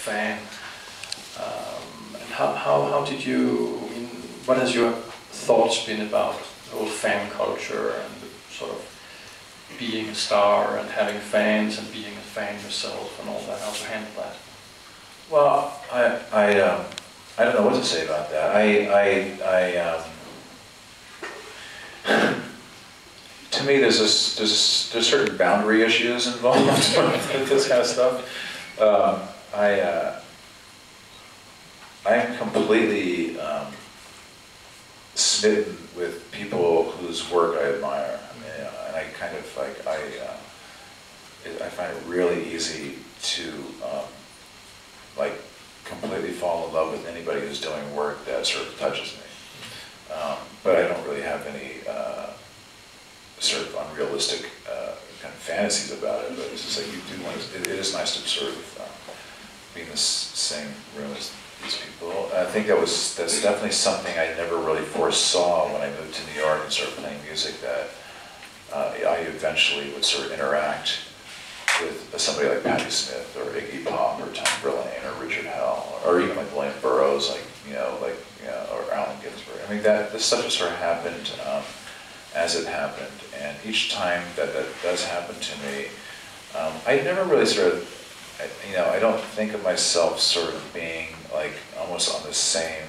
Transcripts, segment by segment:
fan. And how did you, I mean, what has your thoughts been about the whole fan culture and the sort of being a star and having fans and being a fan yourself and all that, how to handle that? Well, I don't know what to say about that. To me, there's certain boundary issues involved with this kind of stuff. I'm completely smitten with people whose work I admire. I mean, and I kind of like I find it really easy to like completely fall in love with anybody who's doing work that sort of touches me. But I don't really have any sort of unrealistic kind of fantasies about it. But it's just like you do want to. It is nice to sort of be in the same room as these people. I think that's definitely something I never really foresaw when I moved to New York and started playing music, that I eventually would sort of interact with somebody like Patti Smith or Iggy Pop or Tom Verlaine or Richard Hell or even like William Burroughs, or Allen Ginsberg. I mean, this stuff just sort of happened as it happened, and each time that does happen to me, I never really sort of, I don't think of myself sort of being like almost on the same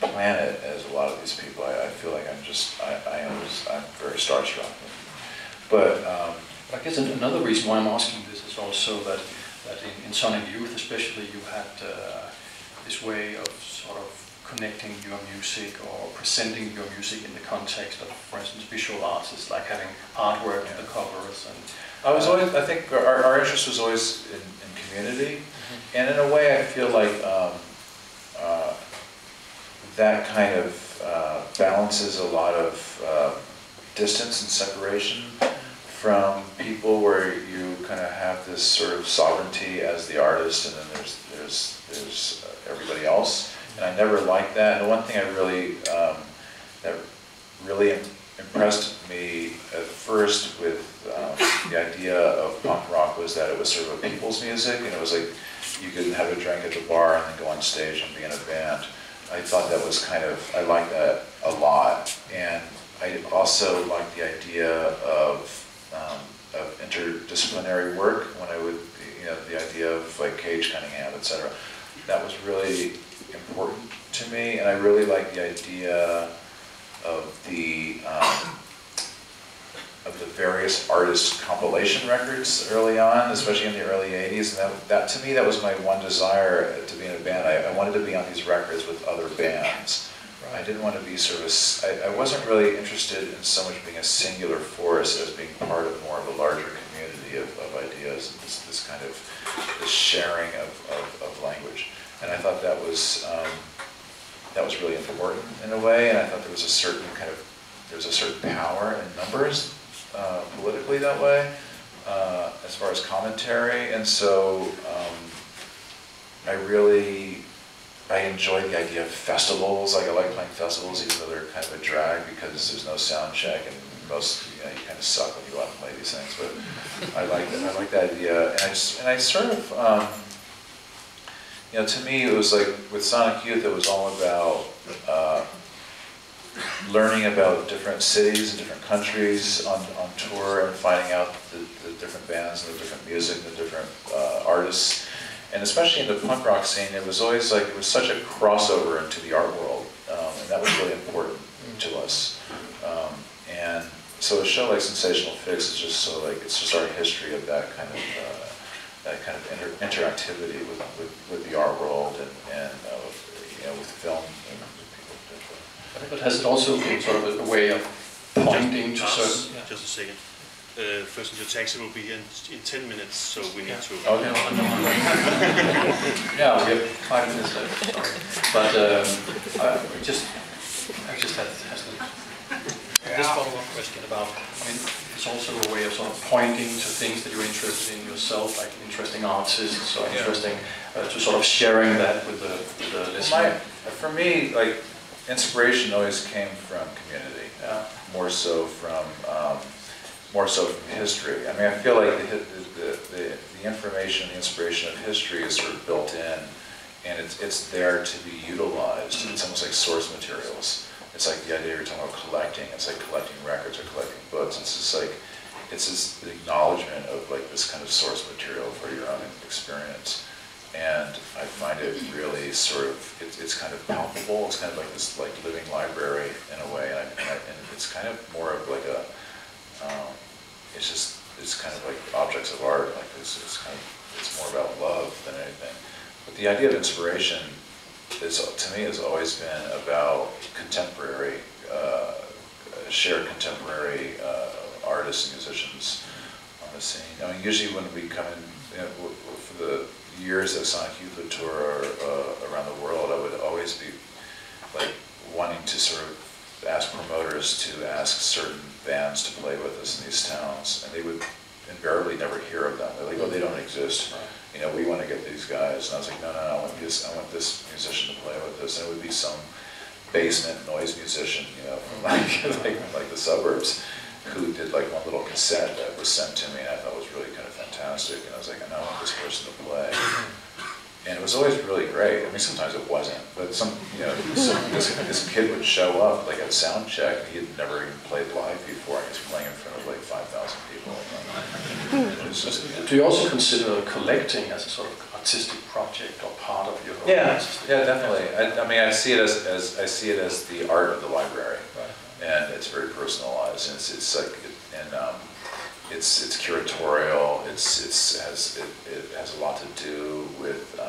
planet as a lot of these people. I feel like I'm very starstruck. But I guess another reason why I'm asking this is also that in Sonic Youth especially, you had this way of sort of connecting your music or presenting your music in the context of, for instance, visual artists, like having artwork on the covers. And I think our interest was always in community, and in a way I feel like that kind of balances a lot of distance and separation from people, where you kind of have this sort of sovereignty as the artist, and then there's everybody else. And I never liked that. And the one thing I really that really impressed me at first with the idea of punk rock was that it was sort of a people's music, and it was like you could have a drink at the bar and then go on stage and be in a band. I thought that was I liked that a lot. And I also liked the idea of interdisciplinary work, when I would, the idea of like Cage Cunningham, etc. That was really important to me, and I really liked the idea of the various artist compilation records early on, especially in the early '80s. And that to me, that was my one desire to be in a band. I wanted to be on these records with other bands. Right. I didn't want to be sort of I wasn't really interested in so much being a singular force as being part of more of a larger community of ideas, and this kind of this sharing of language. And I thought that was really important in a way, and I thought there was a certain power in numbers politically that way, as far as commentary. And so I enjoy the idea of festivals. Like, I like playing festivals, even though they're kind of a drag because there's no sound check, and you kind of suck when you go out and play these things. But I like that idea, and I sort of. To me, it was like with Sonic Youth, it was all about learning about different cities and different countries on tour, and finding out the different bands and the different music and the different artists. And especially in the punk rock scene, it was always like, it was such a crossover into the art world, and that was really important to us. And so a show like Sensational Fix is just it's just our history of that kind of interactivity with the art world and with film. But has it also been sort of a way of pointing to certain... Yeah. Just a second. First, your taxi will be here in 10 minutes, so we need to... Okay. Yeah, we have 5 minutes left. Sorry. But I just had this follow-up question about, it's also a way of sort of pointing to things that you're interested in yourself, like interesting artists or interesting, to sort of sharing that with the listener. For me, like, inspiration always came from community, more so from more so from history. I mean, I feel like the information, the inspiration of history is sort of built in, and it's there to be utilized. It's almost like source materials. It's like the idea you're talking about collecting. It's like collecting records or collecting books. It's just like, it's just the acknowledgement of like this kind of source material for your own experience. And I find it really sort of, it's kind of palpable. It's kind of like this like living library in a way, and it's kind of more of like a, it's kind of like objects of art. Like it's more about love than anything. But the idea of inspiration to me has always been about contemporary, shared contemporary artists and musicians on the scene. I mean, usually when we come in, for the years that Sonic Youth would tour around the world, I would always be like wanting to sort of ask promoters to ask certain bands to play with us in these towns, and they would invariably never hear of them. They're like, oh, they don't exist. You know, we want to get these guys. And I was like, no, I want this musician to play with us. And it would be some basement noise musician, you know, from like the suburbs, who did like one little cassette that was sent to me, and I thought was really kind of fantastic. And I was like, I want this person to play. And it was always really great. I mean, sometimes it wasn't, but this kid would show up like at sound check, and he had never even played live before, and he was playing in front of like 5,000 people. It was just, do you also consider collecting as a sort of artistic project or part of your? Yeah, definitely. I mean, I see it as the art of the library, right. And it's very personalized, and it's like, it's curatorial. It has a lot to do with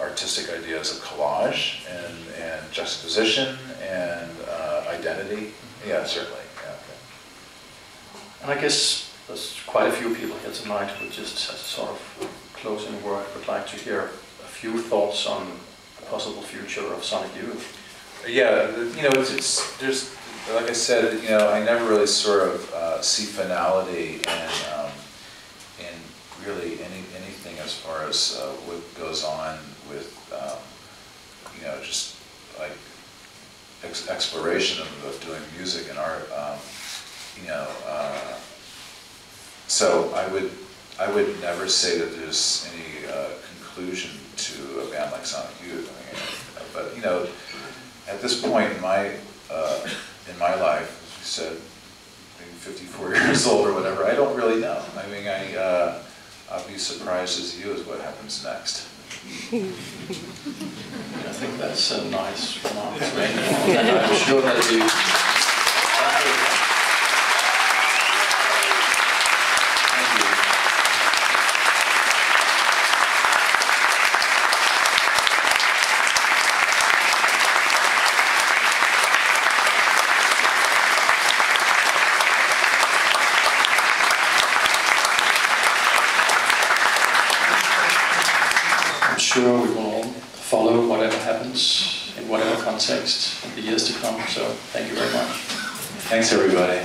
artistic ideas of collage and juxtaposition and identity. Yeah, certainly. Yeah. And I guess there's quite a few people here tonight who just, as a sort of closing word, would like to hear a few thoughts on the possible future of Sonic Youth. Yeah, you know, there's. Like I said, you know, I never really sort of see finality in really anything as far as what goes on with, you know, just like exploration of doing music and art. You know, so I would never say that there's any conclusion to a band like Sonic Youth. I mean, but you know, at this point in my life, as you said, maybe 54 years old or whatever, I don't really know. I mean, I'll be surprised as you as what happens next. I think that's a nice remark to make. And I'm sure that you... Sure, we will all follow whatever happens in whatever context in the years to come. So thank you very much. Thanks, everybody.